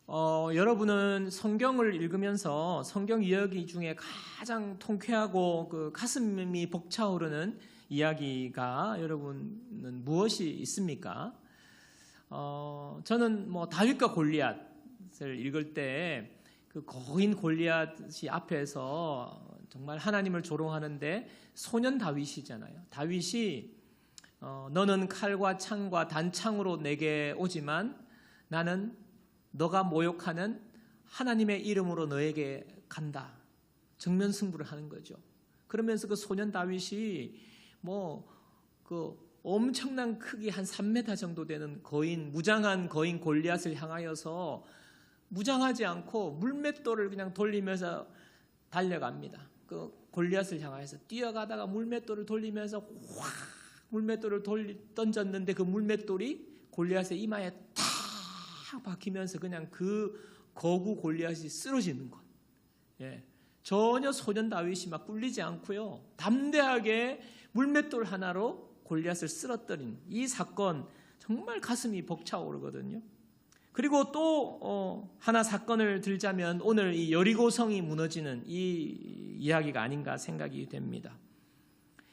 여러분은 성경을 읽으면서 성경 이야기 중에 가장 통쾌하고 그 가슴이 벅차오르는 이야기가 여러분은 무엇이 있습니까? 저는 다윗과 골리앗을 읽을 때 그 거인 골리앗이 앞에서 정말 하나님을 조롱하는데 소년 다윗이잖아요. 다윗이 너는 칼과 창과 단창으로 내게 오지만 나는 너가 모욕하는 하나님의 이름으로 너에게 간다. 정면 승부를 하는 거죠. 그러면서 그 소년 다윗이 그 엄청난 크기 한 3m 정도 되는 무장한 거인 골리앗을 향하여서 무장하지 않고 물맷돌을 그냥 돌리면서 달려갑니다. 그 골리앗을 향하여서 뛰어가다가 물맷돌을 돌리면서 확 물맷돌을 던졌는데 그 물맷돌이 골리앗의 이마에 탁 박히면서 그냥 그 거구 골리앗이 쓰러지는 것. 전혀 소년 다윗이 막 꿀리지 않고요. 담대하게 물맷돌 하나로 골리앗을 쓰러뜨린 이 사건 정말 가슴이 벅차오르거든요. 그리고 또 하나 사건을 들자면 오늘 이 여리고성이 무너지는 이 이야기가 아닌가 생각이 됩니다.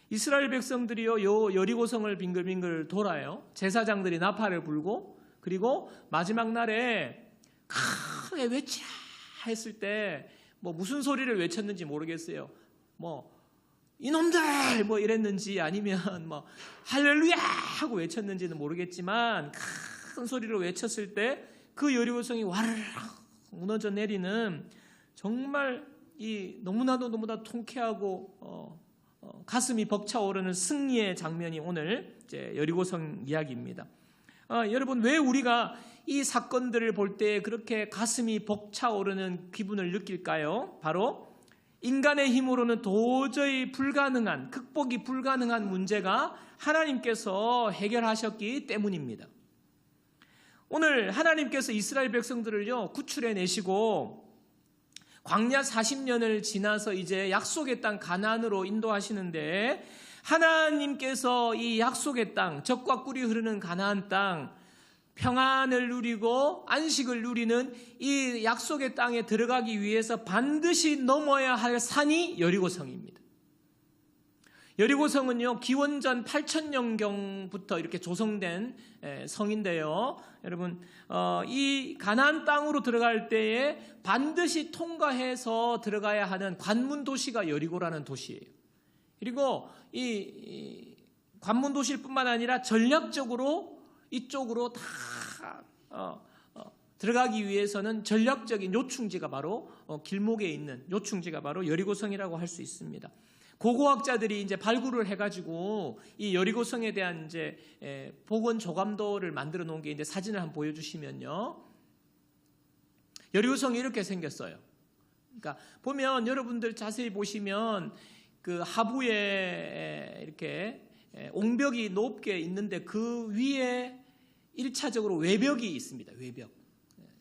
이스라엘 백성들이요, 요 여리고성을 빙글빙글 돌아요. 제사장들이 나팔을 불고, 그리고 마지막 날에 크게 외치라 했을 때 무슨 소리를 외쳤는지 모르겠어요. 이놈들 이랬는지 아니면 할렐루야 하고 외쳤는지는 모르겠지만 큰 소리로 외쳤을 때 그 여리고성이 와르르 무너져 내리는 정말 너무나도 통쾌하고 가슴이 벅차오르는 승리의 장면이 오늘 이제 여리고성 이야기입니다. 여러분, 왜 우리가 이 사건들을 볼 때 그렇게 가슴이 벅차오르는 기분을 느낄까요? 바로 인간의 힘으로는 도저히 극복이 불가능한 문제가 하나님께서 해결하셨기 때문입니다. 오늘 하나님께서 이스라엘 백성들을요, 구출해내시고 광야 40년을 지나서 이제 약속의 땅 가나안으로 인도하시는데, 하나님께서 이 약속의 땅, 젖과 꿀이 흐르는 가나안 땅, 평안을 누리고 안식을 누리는 이 약속의 땅에 들어가기 위해서 반드시 넘어야 할 산이 여리고성입니다. 여리고성은요, 기원전 8,000년경부터 이렇게 조성된 성인데요. 여러분, 이 가나안 땅으로 들어갈 때에 반드시 통과해서 들어가야 하는 관문 도시가 여리고라는 도시예요. 그리고 이 관문 도시일 뿐만 아니라 전략적으로 이쪽으로 다 들어가기 위해서는 전략적인 요충지가 바로 길목에 있는 요충지가 바로 여리고성이라고 할 수 있습니다. 고고학자들이 이제 발굴을 해가지고 이 여리고성에 대한 이제 복원 조감도를 만들어 놓은 게 이제 사진을 한번 보여주시면요, 여리고성이 이렇게 생겼어요. 그러니까 보면 여러분들 자세히 보시면 그 하부에 이렇게 옹벽이 높게 있는데 그 위에 1차적으로 외벽이 있습니다. 외벽.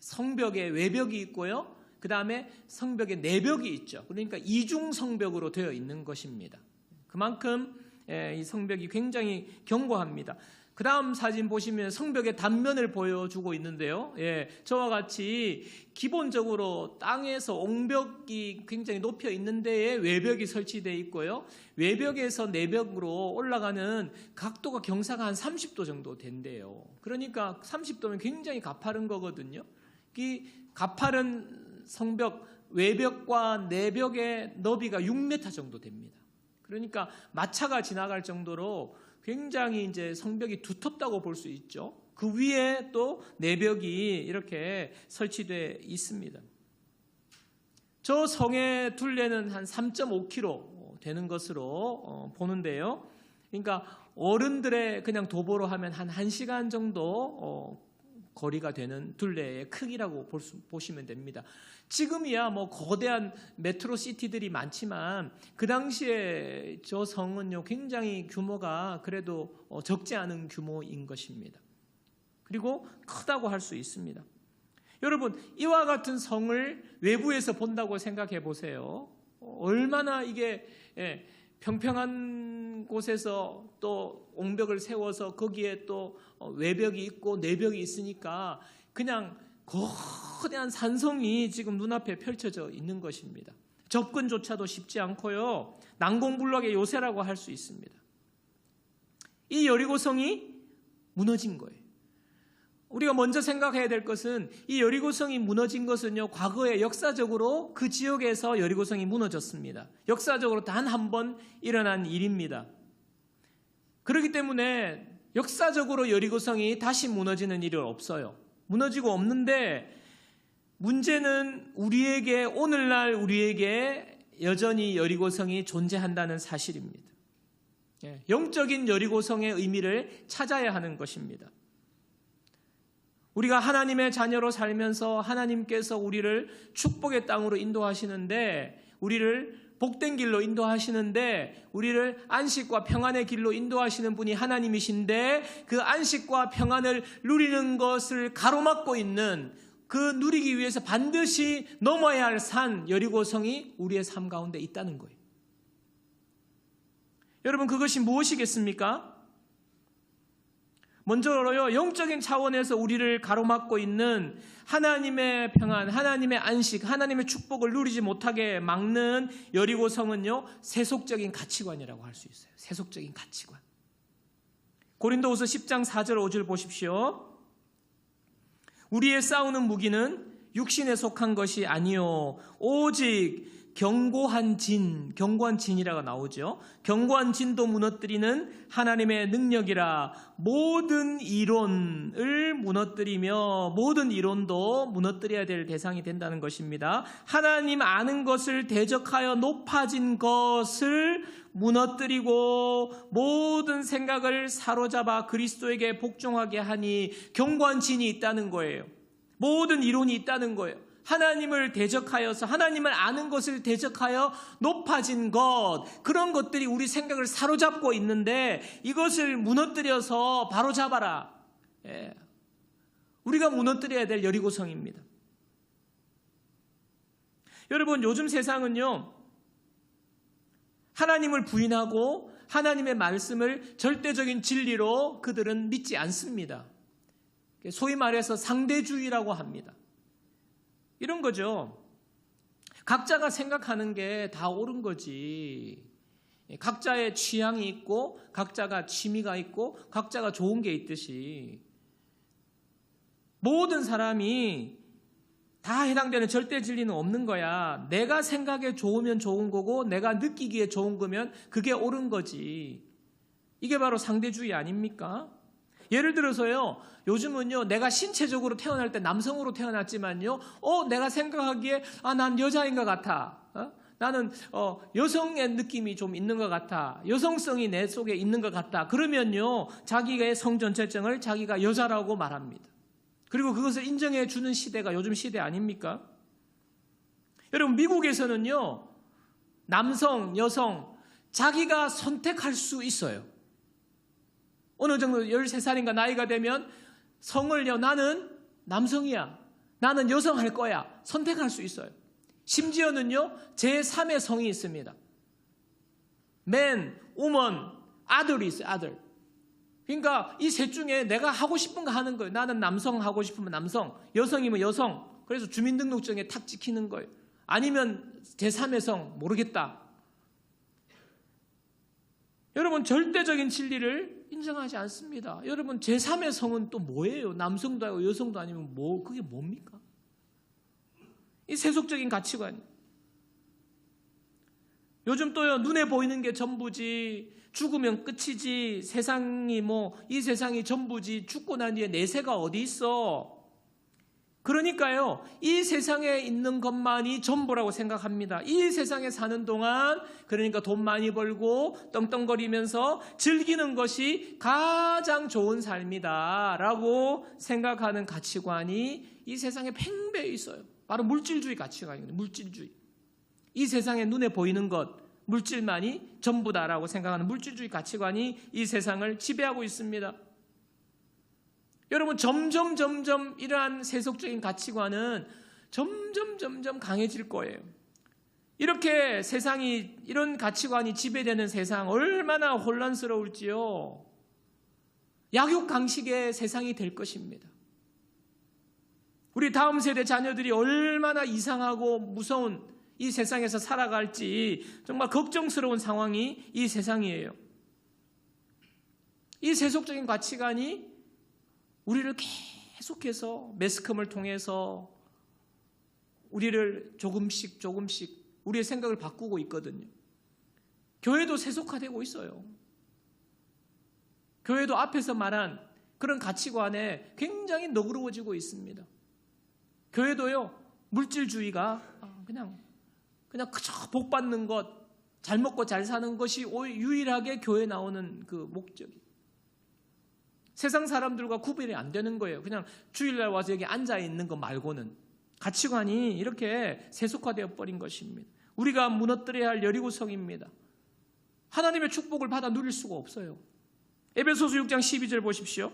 성벽에 외벽이 있고요. 그 다음에 성벽에 내벽이 있죠. 그러니까 이중 성벽으로 되어 있는 것입니다. 그만큼 이 성벽이 굉장히 견고합니다. 그 다음 사진 보시면 성벽의 단면을 보여주고 있는데요. 저와 같이 기본적으로 땅에서 옹벽이 굉장히 높여 있는 데에 외벽이 설치되어 있고요. 외벽에서 내벽으로 올라가는 각도가 경사가 한 30도 정도 된대요. 그러니까 30도면 굉장히 가파른 거거든요. 이 가파른 성벽, 외벽과 내벽의 너비가 6m 정도 됩니다. 그러니까 마차가 지나갈 정도로 굉장히 이제 성벽이 두텁다고 볼 수 있죠. 그 위에 또 내벽이 이렇게 설치되어 있습니다. 저 성의 둘레는 한 3.5km 되는 것으로 보는데요. 그러니까 어른들의 그냥 도보로 하면 한 1시간 정도 거리가 되는 둘레의 크기라고 보시면 됩니다. 지금이야 거대한 메트로시티들이 많지만 그 당시에 저 성은요, 굉장히 규모가 그래도 적지 않은 규모인 것입니다. 그리고 크다고 할 수 있습니다. 여러분, 이와 같은 성을 외부에서 본다고 생각해 보세요. 얼마나 이게 평평한 곳에서 또 옹벽을 세워서 거기에 또 외벽이 있고 내벽이 있으니까 그냥 거대한 산성이 지금 눈앞에 펼쳐져 있는 것입니다. 접근조차도 쉽지 않고요. 난공불락의 요새라고 할 수 있습니다. 이 여리고성이 무너진 거예요. 우리가 먼저 생각해야 될 것은 이 여리고성이 무너진 것은요, 과거에 역사적으로 그 지역에서 여리고성이 무너졌습니다. 역사적으로 단 한 번 일어난 일입니다. 그렇기 때문에 역사적으로 여리고성이 다시 무너지는 일은 없어요. 무너지고 없는데 문제는 우리에게, 오늘날 우리에게 여전히 여리고성이 존재한다는 사실입니다. 영적인 여리고성의 의미를 찾아야 하는 것입니다. 우리가 하나님의 자녀로 살면서 하나님께서 우리를 축복의 땅으로 인도하시는데, 우리를 복된 길로 인도하시는데, 우리를 안식과 평안의 길로 인도하시는 분이 하나님이신데, 그 안식과 평안을 누리는 것을 가로막고 있는, 그 누리기 위해서 반드시 넘어야 할 산 여리고성이 우리의 삶 가운데 있다는 거예요. 여러분, 그것이 무엇이겠습니까? 먼저로요, 영적인 차원에서 우리를 가로막고 있는 하나님의 평안, 하나님의 안식, 하나님의 축복을 누리지 못하게 막는 여리고성은요, 세속적인 가치관이라고 할 수 있어요. 세속적인 가치관. 고린도후서 10장 4절 5절 보십시오. 우리의 싸우는 무기는 육신에 속한 것이 아니요 오직 견고한 진이라고 나오죠. 견고한 진도 무너뜨리는 하나님의 능력이라. 모든 이론을 무너뜨리며 모든 이론도 무너뜨려야 될 대상이 된다는 것입니다. 하나님 아는 것을 대적하여 높아진 것을 무너뜨리고 모든 생각을 사로잡아 그리스도에게 복종하게 하니 견고한 진이 있다는 거예요. 모든 이론이 있다는 거예요. 하나님을 대적하여서, 하나님을 아는 것을 대적하여 높아진 것, 그런 것들이 우리 생각을 사로잡고 있는데 이것을 무너뜨려서 바로잡아라. 우리가 무너뜨려야 될 여리고성입니다. 여러분, 요즘 세상은요, 하나님을 부인하고 하나님의 말씀을 절대적인 진리로 그들은 믿지 않습니다. 소위 말해서 상대주의라고 합니다. 이런 거죠. 각자가 생각하는 게 다 옳은 거지. 각자의 취향이 있고 각자가 취미가 있고 각자가 좋은 게 있듯이 모든 사람이 다 해당되는 절대 진리는 없는 거야. 내가 생각에 좋으면 좋은 거고 내가 느끼기에 좋은 거면 그게 옳은 거지. 이게 바로 상대주의 아닙니까? 예를 들어서요, 요즘은요, 내가 신체적으로 태어날 때 남성으로 태어났지만요, 내가 생각하기에, 난 여자인 것 같아. 나는, 여성의 느낌이 좀 있는 것 같아. 여성성이 내 속에 있는 것 같다. 그러면요, 자기의 성전체증을 자기가 여자라고 말합니다. 그리고 그것을 인정해 주는 시대가 요즘 시대 아닙니까? 여러분, 미국에서는요, 남성, 여성, 자기가 선택할 수 있어요. 어느 정도 13살인가 나이가 되면 성을요, 나는 남성이야, 나는 여성 할 거야, 선택할 수 있어요. 심지어는요, 제3의 성이 있습니다. man, woman, other이 있어요. other. 그러니까 이 셋 중에 내가 하고 싶은 거 하는 거예요. 나는 남성 하고 싶으면 남성, 여성이면 여성. 그래서 주민등록증에 탁 찍히는 거예요. 아니면 제3의 성 모르겠다. 여러분, 절대적인 진리를 인정하지 않습니다. 여러분, 제3의 성은 또 뭐예요? 남성도 아니고 여성도 아니면 그게 뭡니까? 이 세속적인 가치관. 요즘 또요, 눈에 보이는 게 전부지, 죽으면 끝이지, 세상이 이 세상이 전부지, 죽고 난 뒤에 내세가 어디 있어? 그러니까요, 이 세상에 있는 것만이 전부라고 생각합니다. 이 세상에 사는 동안, 그러니까 돈 많이 벌고 떵떵거리면서 즐기는 것이 가장 좋은 삶이다 라고 생각하는 가치관이 이 세상에 팽배해 있어요. 바로 물질주의 가치관입니다. 물질주의. 이 세상에 눈에 보이는 것, 물질만이 전부다라고 생각하는 물질주의 가치관이 이 세상을 지배하고 있습니다. 여러분, 점점 이러한 세속적인 가치관은 점점 강해질 거예요. 이렇게 세상이, 이런 가치관이 지배되는 세상 얼마나 혼란스러울지요. 약육강식의 세상이 될 것입니다. 우리 다음 세대 자녀들이 얼마나 이상하고 무서운 이 세상에서 살아갈지 정말 걱정스러운 상황이 이 세상이에요. 이 세속적인 가치관이 우리를 계속해서 매스컴을 통해서 우리를 조금씩 우리의 생각을 바꾸고 있거든요. 교회도 세속화되고 있어요. 교회도 앞에서 말한 그런 가치관에 굉장히 너그러워지고 있습니다. 교회도요, 물질주의가 그냥 그저 복 받는 것, 잘 먹고 잘 사는 것이 유일하게 교회에 나오는 그 목적이. 세상 사람들과 구별이 안 되는 거예요. 그냥 주일날 와서 여기 앉아 있는 것 말고는. 가치관이 이렇게 세속화되어 버린 것입니다. 우리가 무너뜨려야 할 여리고성입니다. 하나님의 축복을 받아 누릴 수가 없어요. 에베소서 6장 12절 보십시오.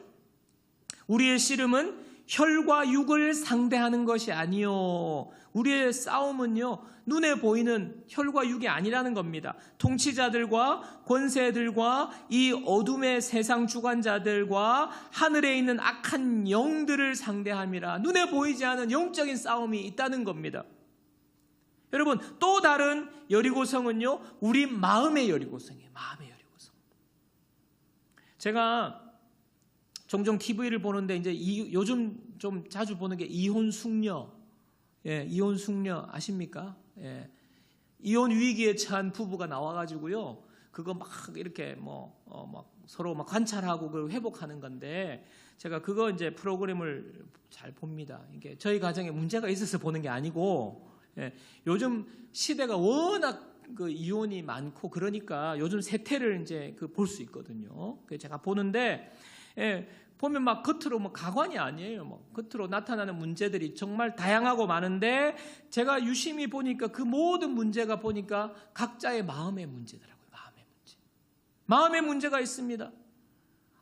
우리의 씨름은 혈과 육을 상대하는 것이 아니요. 우리의 싸움은요, 눈에 보이는 혈과 육이 아니라는 겁니다. 통치자들과 권세들과 이 어둠의 세상 주관자들과 하늘에 있는 악한 영들을 상대함이라. 눈에 보이지 않은 영적인 싸움이 있다는 겁니다. 여러분, 또 다른 여리고성은요, 우리 마음의 여리고성이에요. 마음의 여리고성. 제가 종종 TV를 보는데 이제 요즘 좀 자주 보는 게 이혼 숙녀. 예, 이혼 숙녀 아십니까? 예. 이혼 위기에 처한 부부가 나와가지고요, 그거 막 이렇게 막 서로 막 관찰하고 그걸 회복하는 건데, 제가 그거 이제 프로그램을 잘 봅니다. 이게 저희 가정에 문제가 있어서 보는 게 아니고, 예, 요즘 시대가 워낙 그 이혼이 많고 그러니까 요즘 세태를 이제 볼 수 있거든요. 그래서 제가 보는데, 예, 보면 막 겉으로 가관이 아니에요. 겉으로 나타나는 문제들이 정말 다양하고 많은데, 제가 유심히 보니까 그 모든 문제가 보니까 각자의 마음의 문제더라고요. 마음의 문제가 있습니다.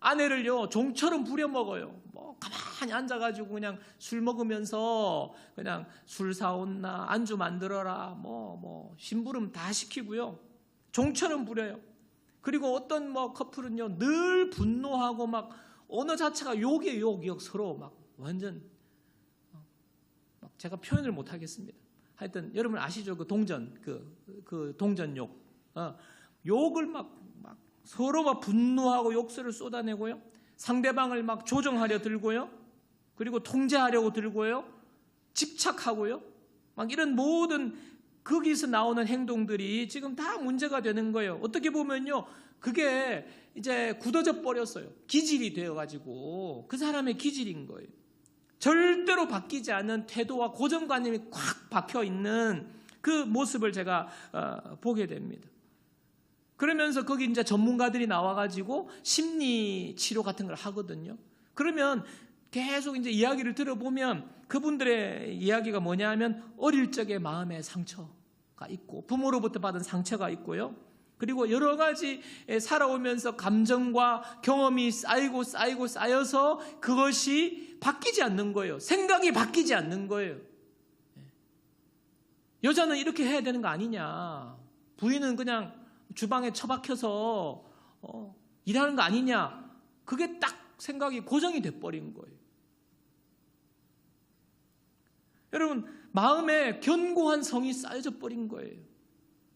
아내를요, 종처럼 부려먹어요. 가만히 앉아가지고 그냥 술 먹으면서 그냥 술 사온나, 안주 만들어라, 심부름 다 시키고요. 종처럼 부려요. 그리고 어떤 커플은요, 늘 분노하고 언어 자체가 욕이에요, 욕. 서로 완전 제가 표현을 못 하겠습니다. 하여튼 여러분 아시죠? 그 동전, 그 동전욕. 욕을 서로 분노하고 욕설을 쏟아내고요. 상대방을 조정하려 들고요. 그리고 통제하려고 들고요. 집착하고요. 이런 모든 거기서 나오는 행동들이 지금 다 문제가 되는 거예요. 어떻게 보면요, 그게 이제 굳어져 버렸어요. 기질이 되어가지고 그 사람의 기질인 거예요. 절대로 바뀌지 않는 태도와 고정관념이 꽉 박혀 있는 그 모습을 제가 보게 됩니다. 그러면서 거기 이제 전문가들이 나와가지고 심리 치료 같은 걸 하거든요. 그러면 계속 이제 이야기를 들어보면 그분들의 이야기가 뭐냐 하면 어릴 적에 마음의 상처가 있고 부모로부터 받은 상처가 있고요. 그리고 여러 가지 살아오면서 감정과 경험이 쌓여서 그것이 바뀌지 않는 거예요. 생각이 바뀌지 않는 거예요. 여자는 이렇게 해야 되는 거 아니냐. 부인은 그냥 주방에 처박혀서 일하는 거 아니냐. 그게 딱 생각이 고정이 돼버린 거예요. 여러분, 마음에 견고한 성이 쌓여져 버린 거예요.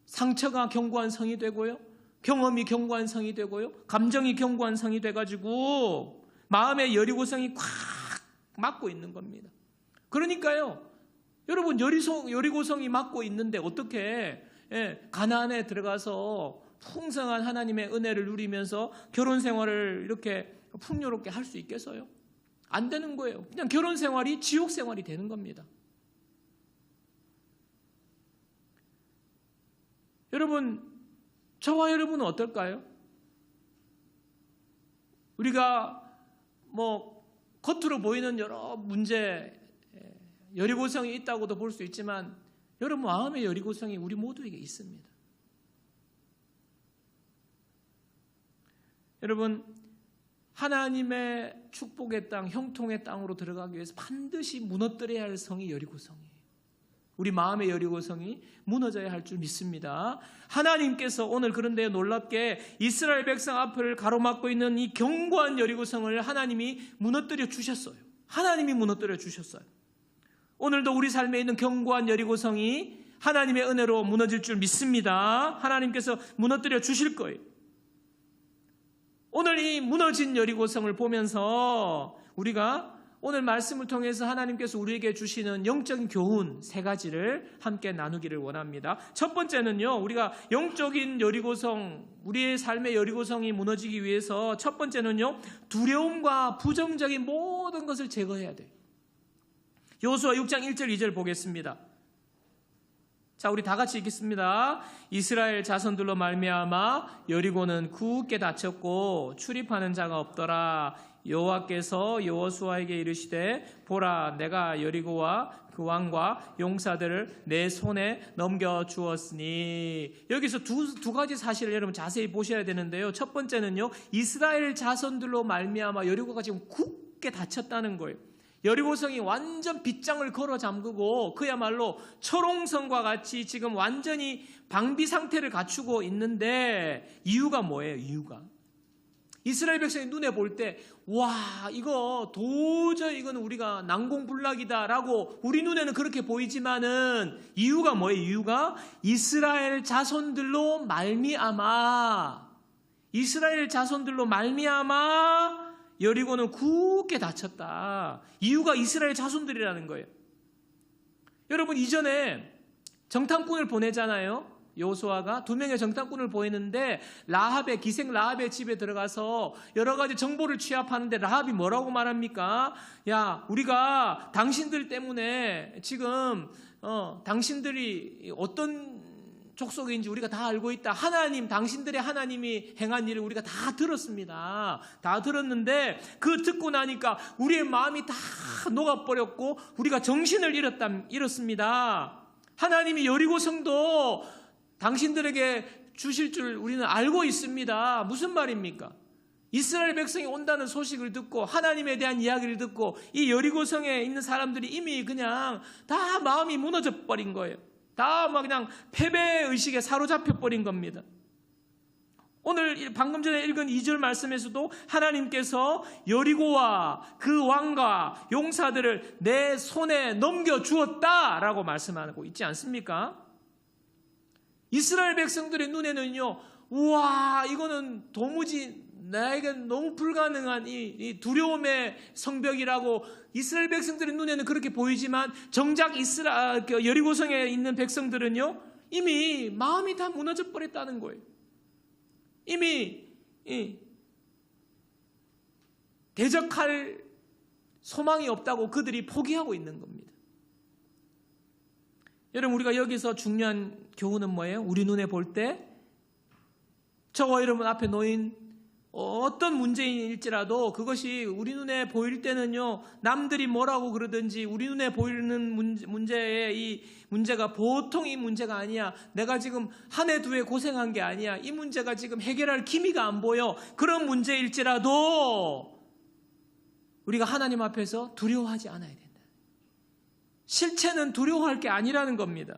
상처가 견고한 성이 되고요. 경험이 견고한 성이 되고요. 감정이 견고한 성이 돼가지고 마음의 여리고성이 꽉 막고 있는 겁니다. 그러니까요, 여러분 여리고성이 막고 있는데 어떻게 가나안에 들어가서 풍성한 하나님의 은혜를 누리면서 결혼 생활을 이렇게 풍요롭게 할 수 있겠어요? 안 되는 거예요. 그냥 결혼 생활이 지옥 생활이 되는 겁니다. 여러분, 저와 여러분은 어떨까요? 우리가 겉으로 보이는 여러 문제, 여리고성이 있다고도 볼 수 있지만 여러분 마음의 여리고성이 우리 모두에게 있습니다. 여러분, 하나님의 축복의 땅, 형통의 땅으로 들어가기 위해서 반드시 무너뜨려야 할 성이 여리고성이에요. 우리 마음의 여리고성이 무너져야 할 줄 믿습니다. 하나님께서 오늘 그런데 놀랍게 이스라엘 백성 앞을 가로막고 있는 이 견고한 여리고성을 하나님이 무너뜨려 주셨어요. 하나님이 무너뜨려 주셨어요. 오늘도 우리 삶에 있는 견고한 여리고성이 하나님의 은혜로 무너질 줄 믿습니다. 하나님께서 무너뜨려 주실 거예요. 오늘 이 무너진 여리고성을 보면서 우리가 오늘 말씀을 통해서 하나님께서 우리에게 주시는 영적인 교훈 3가지를 함께 나누기를 원합니다. 첫 번째는요, 우리가 영적인 여리고성, 우리의 삶의 여리고성이 무너지기 위해서 첫 번째는요, 두려움과 부정적인 모든 것을 제거해야 돼요. 여호수아 6장 1절 2절 보겠습니다. 자, 우리 다 같이 읽겠습니다. 이스라엘 자손들로 말미암아 여리고는 굳게 닫혔고 출입하는 자가 없더라. 여호와께서 여호수아에게 이르시되 보라, 내가 여리고와 그 왕과 용사들을 내 손에 넘겨주었으니. 여기서 두 가지 사실을 여러분 자세히 보셔야 되는데요. 첫 번째는요, 이스라엘 자손들로 말미암아 여리고가 지금 굳게 닫혔다는 거예요. 여리고성이 완전 빗장을 걸어 잠그고 그야말로 초롱성과 같이 지금 완전히 방비 상태를 갖추고 있는데, 이유가 뭐예요? 이유가 이스라엘 백성이 눈에 볼 때 와, 이거 도저히 이거는 우리가 난공불락이다라고 우리 눈에는 그렇게 보이지만은 이유가 뭐예요? 이유가 이스라엘 자손들로 말미암아 여리고는 굳게 닫혔다. 이유가 이스라엘 자손들이라는 거예요. 여러분, 이전에 정탐꾼을 보내잖아요. 여호수아가 2명의 정탐꾼을 보냈는데 기생 라합의 집에 들어가서 여러 가지 정보를 취합하는데 라합이 뭐라고 말합니까? 야, 우리가 당신들 때문에 지금 당신들이 어떤 족속인지 우리가 다 알고 있다. 당신들의 하나님이 행한 일을 우리가 다 들었습니다. 다 들었는데 그 듣고 나니까 우리의 마음이 다 녹아버렸고 우리가 정신을 잃었습니다. 하나님이 여리고성도 당신들에게 주실 줄 우리는 알고 있습니다. 무슨 말입니까? 이스라엘 백성이 온다는 소식을 듣고 하나님에 대한 이야기를 듣고 이 여리고성에 있는 사람들이 이미 그냥 다 마음이 무너져 버린 거예요. 다 막 그냥 패배의식에 사로잡혀 버린 겁니다. 오늘 방금 전에 읽은 2절 말씀에서도 하나님께서 여리고와 그 왕과 용사들을 내 손에 넘겨주었다라고 말씀하고 있지 않습니까? 이스라엘 백성들의 눈에는요, 우와, 이거는 도무지 나에게 너무 불가능한 이 두려움의 성벽이라고 이스라엘 백성들의 눈에는 그렇게 보이지만 정작 여리고성에 있는 백성들은요, 이미 마음이 다 무너져 버렸다는 거예요. 이미 대적할 소망이 없다고 그들이 포기하고 있는 겁니다. 여러분, 우리가 여기서 중요한 교훈은 뭐예요? 우리 눈에 볼 때 저와 여러분 앞에 놓인 어떤 문제일지라도 그것이 우리 눈에 보일 때는요, 남들이 뭐라고 그러든지 우리 눈에 보이는 이 문제가 보통 이 문제가 아니야. 내가 지금 한 해 두 해 고생한 게 아니야. 이 문제가 지금 해결할 기미가 안 보여. 그런 문제일지라도 우리가 하나님 앞에서 두려워하지 않아야 된다. 실체는 두려워할 게 아니라는 겁니다.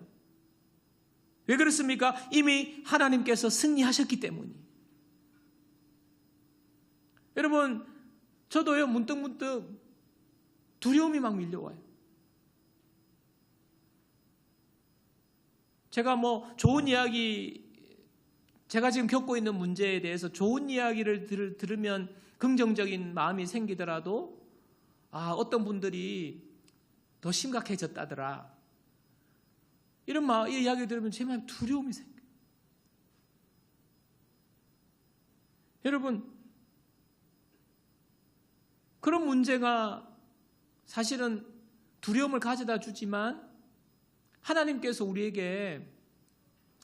왜 그렇습니까? 이미 하나님께서 승리하셨기 때문이에요. 여러분, 저도요, 문득문득 두려움이 막 밀려와요. 제가 좋은 이야기, 제가 지금 겪고 있는 문제에 대해서 좋은 이야기를 들으면 긍정적인 마음이 생기더라도, 어떤 분들이 더 심각해졌다더라. 이 이야기 들으면 제 마음에 두려움이 생겨요. 여러분, 그런 문제가 사실은 두려움을 가져다 주지만 하나님께서 우리에게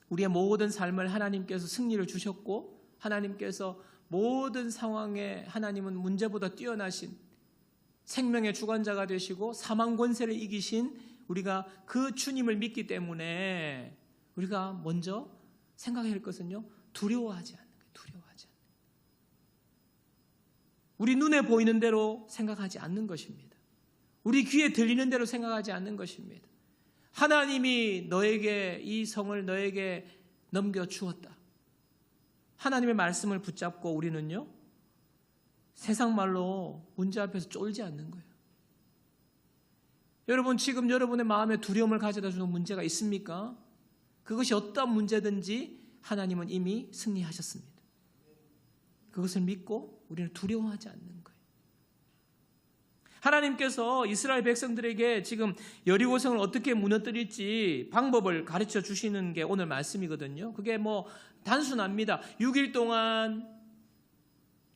우리의 모든 삶을 하나님께서 승리를 주셨고 하나님께서 모든 상황에 하나님은 문제보다 뛰어나신 생명의 주관자가 되시고 사망 권세를 이기신 우리가 그 주님을 믿기 때문에 우리가 먼저 생각해야 할 것은요, 두려워하지 않는 거예요. 두려워하지 않는 거예요. 우리 눈에 보이는 대로 생각하지 않는 것입니다. 우리 귀에 들리는 대로 생각하지 않는 것입니다. 하나님이 너에게 이 성을 너에게 넘겨주었다. 하나님의 말씀을 붙잡고 우리는요, 세상 말로 문제 앞에서 쫄지 않는 거예요. 여러분, 지금 여러분의 마음에 두려움을 가져다 주는 문제가 있습니까? 그것이 어떤 문제든지 하나님은 이미 승리하셨습니다. 그것을 믿고 우리는 두려워하지 않는 거예요. 하나님께서 이스라엘 백성들에게 지금 여리고성을 어떻게 무너뜨릴지 방법을 가르쳐 주시는 게 오늘 말씀이거든요. 그게 단순합니다. 6일 동안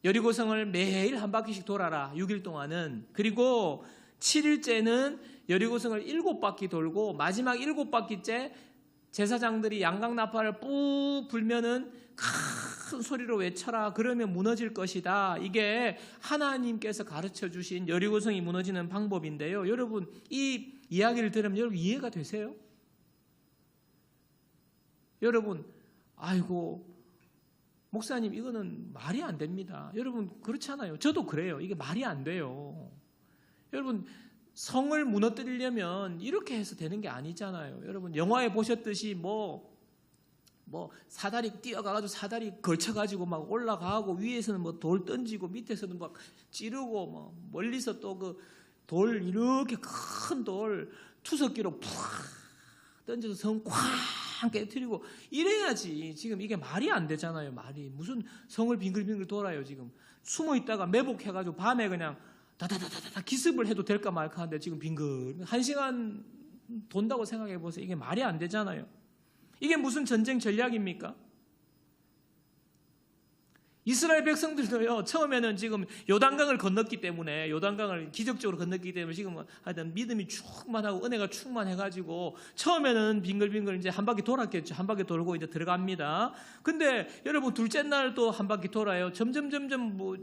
여리고성을 매일 한 바퀴씩 돌아라. 6일 동안은. 그리고 7일째는 여리고성을 7바퀴 돌고 마지막 7바퀴째 제사장들이 양강나팔을 뿌 불면은 큰 소리로 외쳐라. 그러면 무너질 것이다. 이게 하나님께서 가르쳐 주신 여리고성이 무너지는 방법인데요. 여러분, 이 이야기를 들으면 여러분 이해가 되세요? 여러분, 아이고 목사님 이거는 말이 안 됩니다. 여러분 그렇잖아요. 저도 그래요. 이게 말이 안 돼요. 여러분, 성을 무너뜨리려면 이렇게 해서 되는 게 아니잖아요. 여러분, 영화에 보셨듯이 사다리 뛰어가가지고 사다리 걸쳐가지고 막 올라가고 위에서는 돌 던지고 밑에서는 막 찌르고 멀리서 또 그 돌 이렇게 큰 돌 투석기로 푹 던져서 성 쾅 깨뜨리고 이래야지. 지금 이게 말이 안 되잖아요. 말이 무슨 성을 빙글빙글 돌아요. 지금 숨어 있다가 매복해가지고 밤에 그냥 다다다다다 기습을 해도 될까 말까 하는데 지금 빙글 1시간 돈다고 생각해 보세요. 이게 말이 안 되잖아요. 이게 무슨 전쟁 전략입니까? 이스라엘 백성들도요, 처음에는 지금 요단강을 건넜기 때문에, 요단강을 기적적으로 건넜기 때문에 지금 하여튼 믿음이 충만하고 은혜가 충만해가지고 처음에는 빙글빙글 이제 한 바퀴 돌았겠죠. 한 바퀴 돌고 이제 들어갑니다. 근데 여러분, 둘째 날 또 한 바퀴 돌아요. 점점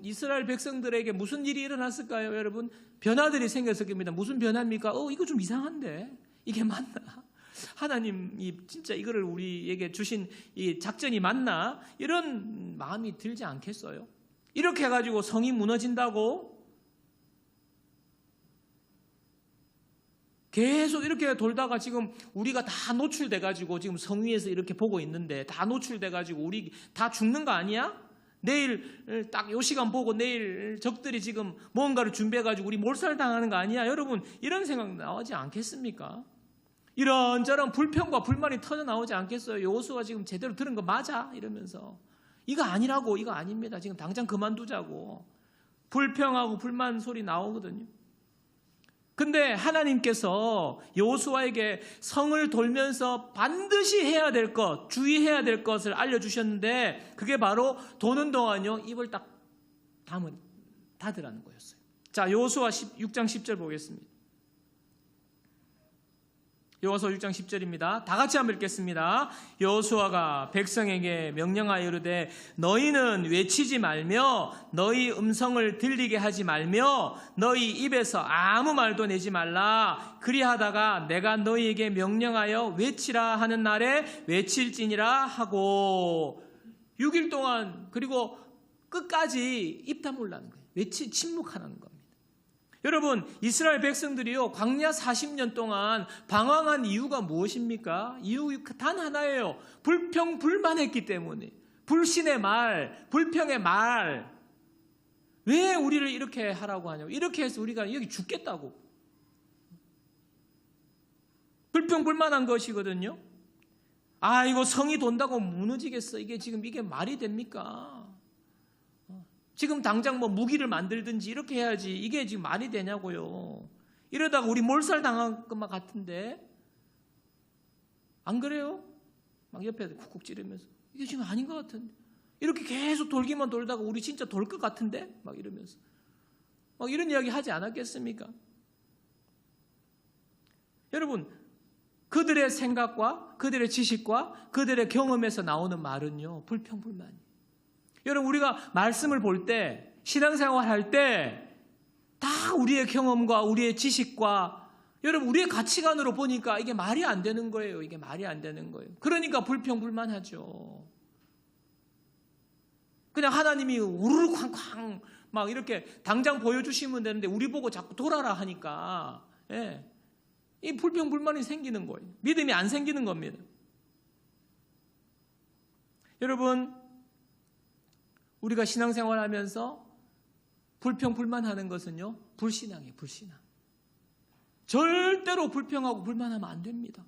이스라엘 백성들에게 무슨 일이 일어났을까요? 여러분, 변화들이 생겼을 겁니다. 무슨 변화입니까? 이거 좀 이상한데? 이게 맞나? 하나님이 진짜 이거를 우리에게 주신 이 작전이 맞나? 이런 마음이 들지 않겠어요? 이렇게 해가지고 성이 무너진다고? 계속 이렇게 돌다가 지금 우리가 다 노출돼가지고 지금 성 위에서 이렇게 보고 있는데 다 노출돼가지고 우리 다 죽는 거 아니야? 내일 딱 요 시간 보고 내일 적들이 지금 뭔가를 준비해가지고 우리 몰살당하는 거 아니야? 여러분, 이런 생각 나오지 않겠습니까? 이런저런 불평과 불만이 터져 나오지 않겠어요? 여호수아가 지금 제대로 들은 거 맞아? 이러면서 이거 아니라고, 이거 아닙니다. 지금 당장 그만두자고 불평하고 불만 소리 나오거든요. 근데 하나님께서 여호수아에게 성을 돌면서 반드시 해야 될 것, 주의해야 될 것을 알려주셨는데 그게 바로 도는 동안요 입을 딱 닫으라는 거였어요. 자, 여호수아 6장 10절 보겠습니다. 여호수아 6장 10절입니다. 다 같이 한번 읽겠습니다. 여호수아가 백성에게 명령하여 이르되 너희는 외치지 말며 너희 음성을 들리게 하지 말며 너희 입에서 아무 말도 내지 말라. 그리하다가 내가 너희에게 명령하여 외치라 하는 날에 외칠지니라 하고 6일 동안 그리고 끝까지 입 다물라는 거예요. 침묵하라는 겁니다. 여러분, 이스라엘 백성들이요 광야 40년 동안 방황한 이유가 무엇입니까? 이유 단 하나예요. 불평불만했기 때문에. 불신의 말, 불평의 말. 왜 우리를 이렇게 하라고 하냐고. 이렇게 해서 우리가 여기 죽겠다고. 불평불만한 것이거든요. 이거 성이 돈다고 무너지겠어. 이게 말이 됩니까? 지금 당장 무기를 만들든지 이렇게 해야지. 이게 지금 말이 되냐고요. 이러다가 우리 몰살 당할 것만 같은데. 안 그래요? 막 옆에 쿡쿡 찌르면서. 이게 지금 아닌 것 같은데. 이렇게 계속 돌기만 돌다가 우리 진짜 돌 것 같은데? 막 이러면서. 막 이런 이야기 하지 않았겠습니까? 여러분, 그들의 생각과 그들의 지식과 그들의 경험에서 나오는 말은요. 불평불만이에요. 여러분, 우리가 말씀을 볼 때, 신앙생활 할 때 다 우리의 경험과 우리의 지식과 여러분 우리의 가치관으로 보니까 이게 말이 안 되는 거예요. 이게 말이 안 되는 거예요. 그러니까 불평불만하죠. 그냥 하나님이 우르르 쾅쾅 막 이렇게 당장 보여주시면 되는데 우리 보고 자꾸 돌아라 하니까 이 불평불만이 생기는 거예요. 믿음이 안 생기는 겁니다. 여러분, 우리가 신앙생활하면서 불평불만하는 것은요 불신앙이에요. 불신앙. 절대로 불평하고 불만하면 안 됩니다.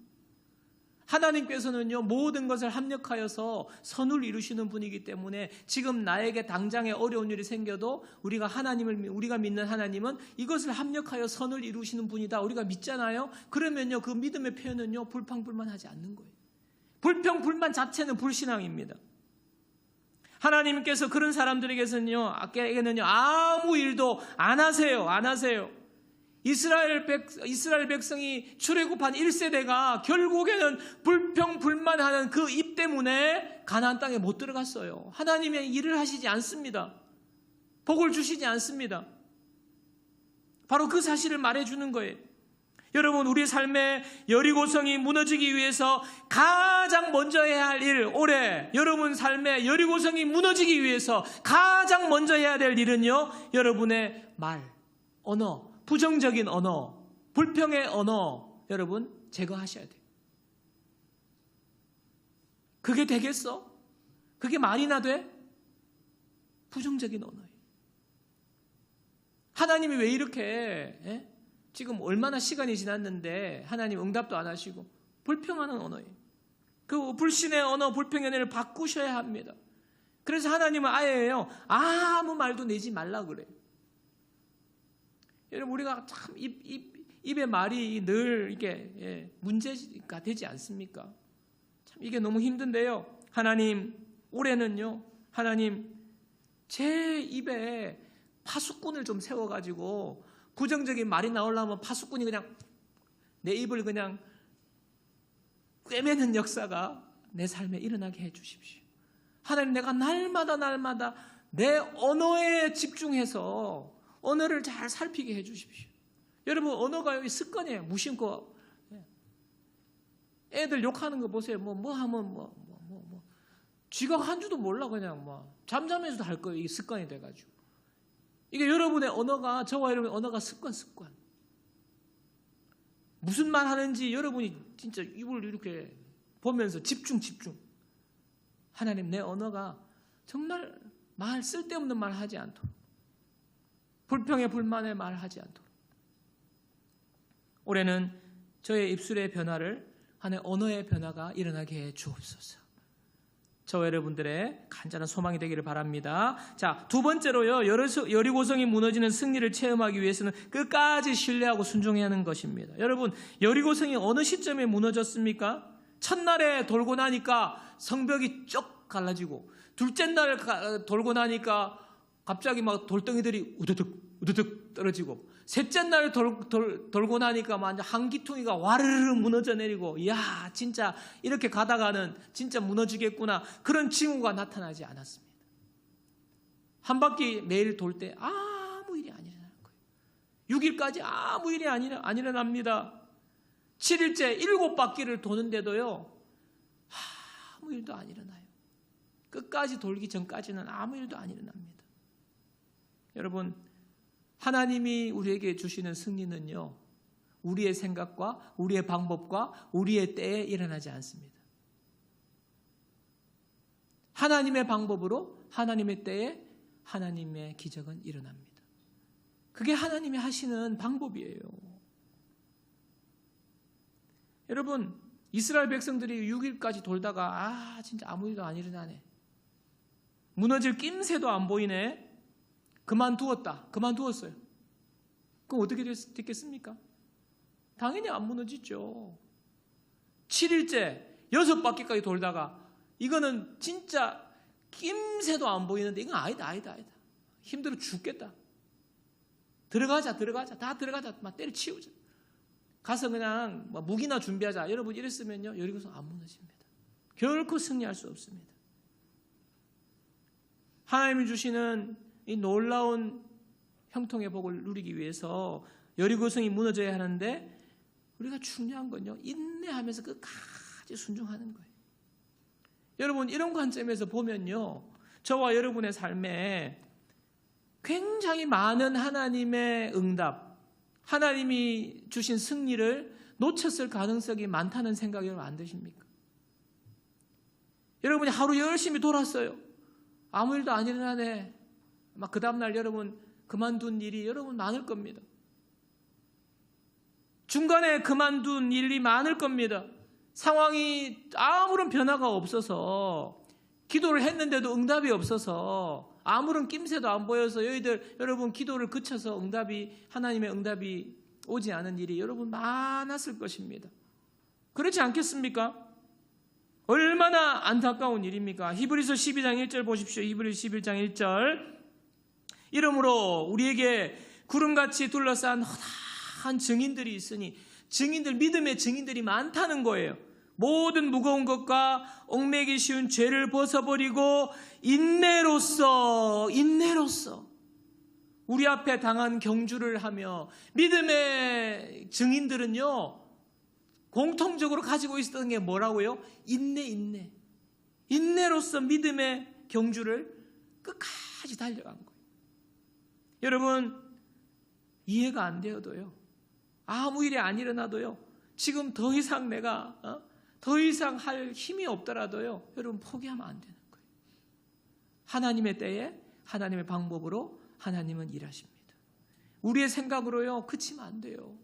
하나님께서는요, 모든 것을 합력하여서 선을 이루시는 분이기 때문에 지금 나에게 당장에 어려운 일이 생겨도 우리가 믿는 하나님은 이것을 합력하여 선을 이루시는 분이다. 우리가 믿잖아요. 그러면요, 그 믿음의 표현은요, 불평불만하지 않는 거예요. 불평불만 자체는 불신앙입니다. 하나님께서 그런 사람들에게는요, 아무 일도 안 하세요. 이스라엘 백성이 출애굽한 1세대가 결국에는 불평불만하는 그 입 때문에 가나안 땅에 못 들어갔어요. 하나님의 일을 하시지 않습니다. 복을 주시지 않습니다. 바로 그 사실을 말해주는 거예요. 여러분, 우리 삶의 여리고성이 무너지기 위해서 가장 먼저 해야 할 일, 올해 여러분 삶의 여리고성이 무너지기 위해서 가장 먼저 해야 될 일은요, 여러분의 말, 언어, 부정적인 언어, 불평의 언어, 여러분 제거하셔야 돼요. 그게 되겠어? 그게 말이나 돼? 부정적인 언어예요. 하나님이 왜 이렇게 지금 얼마나 시간이 지났는데 하나님 응답도 안 하시고 불평하는 언어예요. 그 불신의 언어, 불평의 언어를 바꾸셔야 합니다. 그래서 하나님은 아예요, 아무 말도 내지 말라 그래요. 여러분, 우리가 참 입의 말이 늘 이게 문제가 되지 않습니까? 참 이게 너무 힘든데요. 하나님, 올해는요, 하나님 제 입에 파수꾼을 좀 세워가지고 부정적인 말이 나오려면 파수꾼이 그냥 내 입을 그냥 꿰매는 역사가 내 삶에 일어나게 해주십시오. 하나님, 내가 날마다 내 언어에 집중해서 언어를 잘 살피게 해주십시오. 여러분, 언어가 습관이에요. 무심코 애들 욕하는 거 보세요. 뭐 하면 쥐가 한 줄도 몰라. 그냥 잠잠해서도 할 거예요. 이게 습관이 돼가지고. 이게 여러분의 언어가, 저와 여러분의 언어가 습관. 무슨 말 하는지 여러분이 진짜 입을 이렇게 보면서 집중. 하나님, 내 언어가 정말 쓸데없는 말 하지 않도록, 불평에 불만에 말하지 않도록. 올해는 저의 입술의 변화를, 하나의 언어의 변화가 일어나게 해 주옵소서. 저와 여러분들의 간절한 소망이 되기를 바랍니다. 자, 두 번째로요, 여리고성이 무너지는 승리를 체험하기 위해서는 끝까지 신뢰하고 순종해야 하는 것입니다. 여러분, 여리고성이 어느 시점에 무너졌습니까? 첫날에 돌고 나니까 성벽이 쩍 갈라지고, 둘째 날 돌고 나니까 갑자기 막 돌덩이들이 우두둑 떨어지고, 셋째 날 돌고 나니까 완전 한기퉁이가 와르르 무너져 내리고, 이야, 진짜 이렇게 가다가는 진짜 무너지겠구나, 그런 징후가 나타나지 않았습니다. 한 바퀴 매일 돌 때 아무 일이 안 일어나는 거예요. 6일까지 아무 일이 안 일어납니다. 7일째 7바퀴를 도는데도요, 아무 일도 안 일어나요. 끝까지 돌기 전까지는 아무 일도 안 일어납니다. 여러분, 하나님이 우리에게 주시는 승리는요, 우리의 생각과 우리의 방법과 우리의 때에 일어나지 않습니다. 하나님의 방법으로, 하나님의 때에 하나님의 기적은 일어납니다. 그게 하나님이 하시는 방법이에요. 여러분, 이스라엘 백성들이 6일까지 돌다가 진짜 아무 일도 안 일어나네, 무너질 낌새도 안 보이네, 그만두었어요. 그럼 어떻게 됐겠습니까? 당연히 안 무너지죠. 7일째 6바퀴까지 돌다가 이거는 진짜 낌새도 안 보이는데, 이건 아니다. 힘들어 죽겠다. 들어가자. 다 들어가자. 막 때려치우자. 가서 그냥 무기나 준비하자. 여러분, 이랬으면요, 여리고성 안 무너집니다. 결코 승리할 수 없습니다. 하나님이 주시는 이 놀라운 형통의 복을 누리기 위해서 여리고성이 무너져야 하는데, 우리가 중요한 건요, 인내하면서 끝까지 순종하는 거예요. 여러분, 이런 관점에서 보면요, 저와 여러분의 삶에 굉장히 많은 하나님의 응답, 하나님이 주신 승리를 놓쳤을 가능성이 많다는 생각이 여러분 안 드십니까? 여러분이 하루 열심히 돌았어요. 아무 일도 안 일어나네. 그 다음날 여러분 그만둔 일이 여러분 많을 겁니다. 중간에 그만둔 일이 많을 겁니다. 상황이 아무런 변화가 없어서, 기도를 했는데도 응답이 없어서, 아무런 낌새도 안 보여서 여러분 기도를 그쳐서 하나님의 응답이 오지 않은 일이 여러분 많았을 것입니다. 그렇지 않겠습니까? 얼마나 안타까운 일입니까? 히브리서 12장 1절 보십시오. 히브리서 11장 1절. 이러므로 우리에게 구름같이 둘러싼 허다한 증인들이 있으니, 믿음의 증인들이 많다는 거예요. 모든 무거운 것과 얽매기 쉬운 죄를 벗어버리고 인내로써 우리 앞에 당한 경주를 하며, 믿음의 증인들은요 공통적으로 가지고 있었던 게 뭐라고요? 인내로써 믿음의 경주를 끝까지 달려간 거예요. 여러분, 이해가 안 되어도요, 아무 일이 안 일어나도요, 지금 더 이상 내가 더 이상 할 힘이 없더라도요, 여러분 포기하면 안 되는 거예요. 하나님의 때에 하나님의 방법으로 하나님은 일하십니다. 우리의 생각으로요 그치면 안 돼요.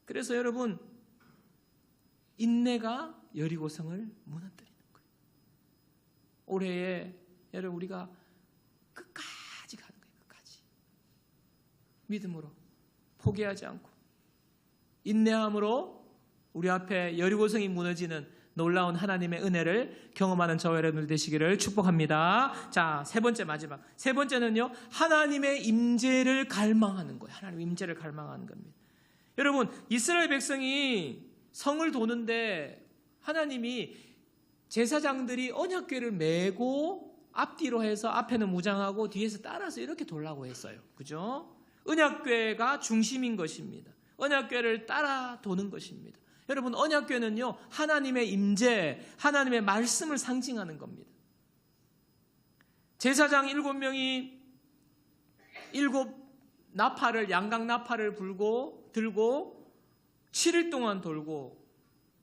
그래서 여러분, 인내가 여리고성을 무너뜨리는 거예요. 올해에 여러분 우리가 끝까지 가는 거예요. 끝까지 믿음으로 포기하지 않고 인내함으로 우리 앞에 여리고성이 무너지는 놀라운 하나님의 은혜를 경험하는 저와 여러분들 되시기를 축복합니다. 자, 마지막 세 번째는요, 하나님의 임재를 갈망하는 거예요. 하나님의 임재를 갈망하는 겁니다. 여러분, 이스라엘 백성이 성을 도는데 하나님이 제사장들이 언약궤를 메고 앞뒤로 해서 앞에는 무장하고 뒤에서 따라서 이렇게 돌라고 했어요. 그죠? 언약궤가 중심인 것입니다. 언약궤를 따라 도는 것입니다. 여러분, 언약궤는요 하나님의 임재, 하나님의 말씀을 상징하는 겁니다. 제사장 7명이 7 나팔을, 양각 나팔을 들고 7일 동안 돌고,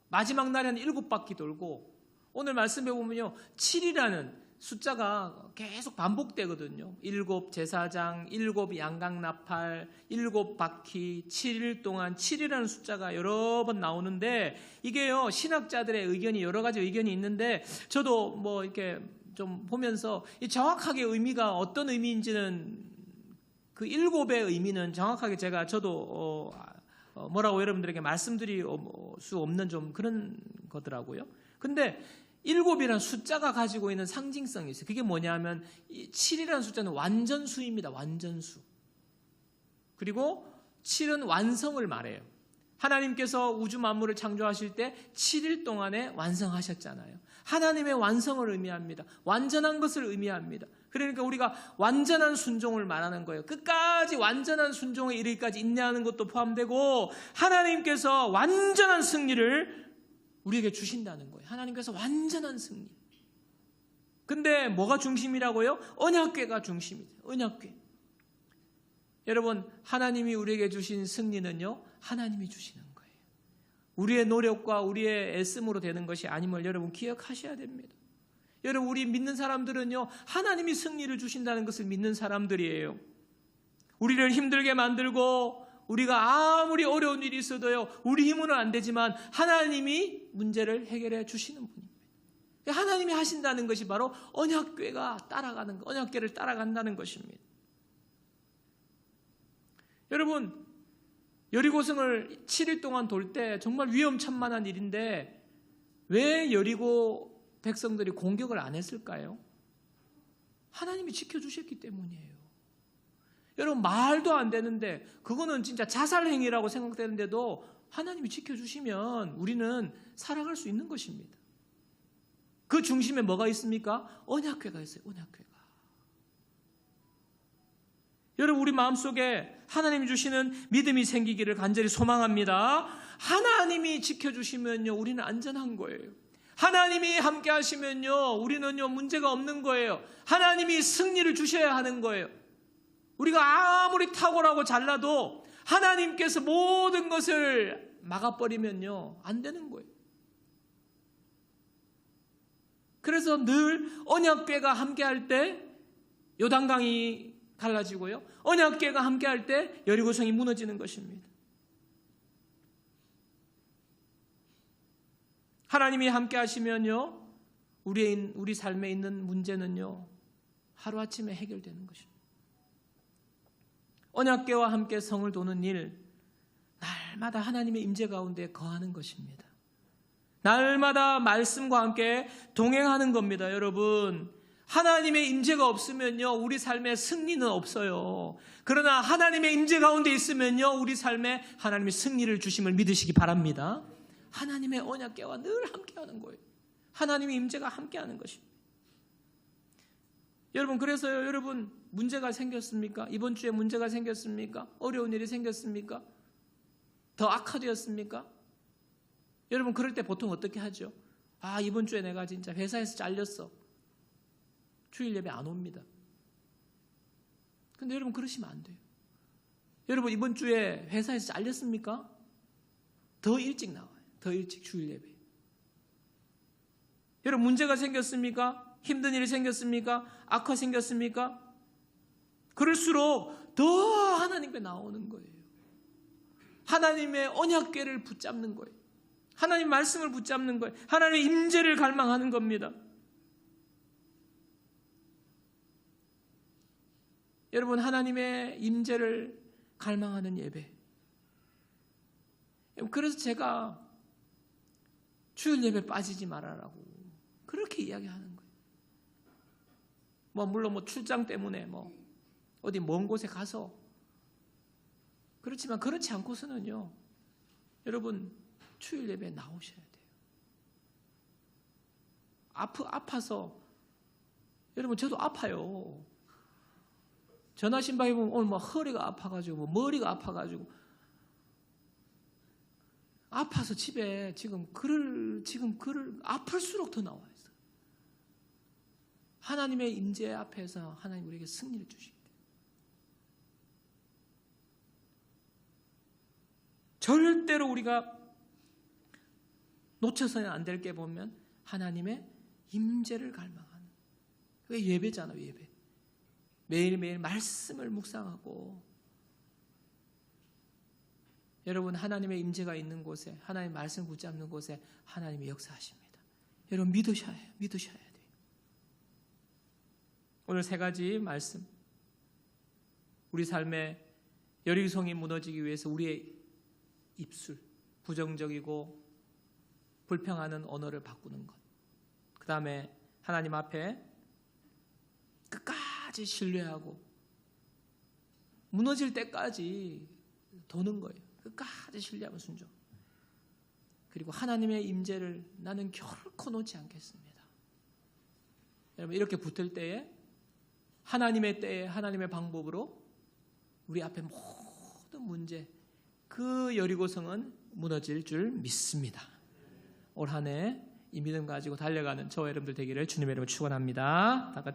마지막 날에는 7바퀴 돌고, 오늘 말씀해 보면요 7이라는 숫자가 계속 반복되거든요. 7 제사장, 7 양각 나팔, 7바퀴, 7일 동안 7이라는 숫자가 여러 번 나오는데, 이게요 신학자들의 의견이 여러 가지 의견이 있는데, 저도 뭐 이렇게 좀 보면서 정확하게 의미가 어떤 의미인지는, 그 7의 의미는 정확하게 저도 뭐라고 여러분들에게 말씀드릴 수 없는 좀 그런 거더라고요. 근데 7이라는 숫자가 가지고 있는 상징성이 있어요. 그게 뭐냐면 7이라는 숫자는 완전수입니다. 완전수. 그리고 7은 완성을 말해요. 하나님께서 우주 만물을 창조하실 때 7일 동안에 완성하셨잖아요. 하나님의 완성을 의미합니다. 완전한 것을 의미합니다. 그러니까 우리가 완전한 순종을 말하는 거예요. 끝까지 완전한 순종에 이르기까지 인내하는 것도 포함되고, 하나님께서 완전한 승리를 우리에게 주신다는 거예요. 하나님께서 완전한 승리. 근데 뭐가 중심이라고요? 언약궤가 중심이죠. 언약궤. 여러분, 하나님이 우리에게 주신 승리는요 하나님이 주시는 거예요. 우리의 노력과 우리의 애씀으로 되는 것이 아님을 여러분 기억하셔야 됩니다. 여러분, 우리 믿는 사람들은요 하나님이 승리를 주신다는 것을 믿는 사람들이에요. 우리를 힘들게 만들고 우리가 아무리 어려운 일이 있어도요 우리 힘으로는 안 되지만 하나님이 문제를 해결해 주시는 분입니다. 하나님이 하신다는 것이 바로 언약궤를 따라간다는 것입니다. 여러분, 여리고성을 7일 동안 돌 때 정말 위험천만한 일인데, 왜 여리고 백성들이 공격을 안 했을까요? 하나님이 지켜주셨기 때문이에요. 여러분, 말도 안 되는데, 그거는 진짜 자살행위라고 생각되는데도 하나님이 지켜주시면 우리는 살아갈 수 있는 것입니다. 그 중심에 뭐가 있습니까? 언약궤가 있어요. 언약궤가. 여러분, 우리 마음속에 하나님이 주시는 믿음이 생기기를 간절히 소망합니다. 하나님이 지켜주시면요 우리는 안전한 거예요. 하나님이 함께 하시면요 우리는요 문제가 없는 거예요. 하나님이 승리를 주셔야 하는 거예요. 우리가 아무리 탁월하고 잘나도 하나님께서 모든 것을 막아버리면요 안 되는 거예요. 그래서 늘 언약궤가 함께할 때 요단강이 갈라지고요, 언약궤가 함께할 때 여리고성이 무너지는 것입니다. 하나님이 함께 하시면요, 우리 삶에 있는 문제는요, 하루아침에 해결되는 것입니다. 언약궤와 함께 성을 도는 일, 날마다 하나님의 임재 가운데 거하는 것입니다. 날마다 말씀과 함께 동행하는 겁니다. 여러분, 하나님의 임재가 없으면요, 우리 삶에 승리는 없어요. 그러나 하나님의 임재 가운데 있으면요, 우리 삶에 하나님의 승리를 주심을 믿으시기 바랍니다. 하나님의 언약궤와 늘 함께하는 거예요. 하나님의 임재가 함께하는 것입니다. 여러분, 그래서요, 여러분 문제가 생겼습니까? 이번 주에 문제가 생겼습니까? 어려운 일이 생겼습니까? 더 악화되었습니까? 여러분, 그럴 때 보통 어떻게 하죠? 이번 주에 내가 진짜 회사에서 잘렸어. 주일 예배 안 옵니다. 근데 여러분, 그러시면 안 돼요. 여러분, 이번 주에 회사에서 잘렸습니까? 더 일찍 나와요. 더 일찍 주일 예배. 여러분, 문제가 생겼습니까? 힘든 일이 생겼습니까? 악화 생겼습니까? 그럴수록 더 하나님께 나오는 거예요. 하나님의 언약궤를 붙잡는 거예요. 하나님 말씀을 붙잡는 거예요. 하나님의 임재를 갈망하는 겁니다. 여러분, 하나님의 임재를 갈망하는 예배. 그래서 제가 주일 예배 빠지지 말아라고 그렇게 이야기하는 거예요. 물론 출장 때문에 어디 먼 곳에 가서, 그렇지만 그렇지 않고서는요, 여러분 주일 예배에 나오셔야 돼요. 아파서, 여러분 저도 아파요. 전화 신방에 보면 오늘 허리가 아파가지고 머리가 아파가지고 아파서 집에 지금 글을 아플수록 더 나와 있어요. 하나님의 임재 앞에서 하나님 우리에게 승리를 주시기 때문에 절대로 우리가 놓쳐서는 안 될 게 보면 하나님의 임재를 갈망하는, 그게 예배잖아요. 예배. 매일매일 말씀을 묵상하고, 여러분 하나님의 임재가 있는 곳에, 하나님의 말씀 붙잡는 곳에 하나님이 역사하십니다. 여러분 믿으셔야 돼요. 오늘 세 가지 말씀, 우리 삶의 여리고성이 무너지기 위해서 우리의 입술, 부정적이고 불평하는 언어를 바꾸는 것, 그 다음에 하나님 앞에 끝까지 신뢰하고 무너질 때까지 도는 거예요. 끝까지 신뢰하고 순종. 그리고 하나님의 임재를 나는 결코 놓지 않겠습니다. 여러분, 이렇게 붙을 때에 하나님의 때에 하나님의 방법으로 우리 앞에 모든 문제, 그 여리고성은 무너질 줄 믿습니다. 올 한 해 이 믿음 가지고 달려가는 저와 여러분들 되기를 주님의 이름으로 축원합니다.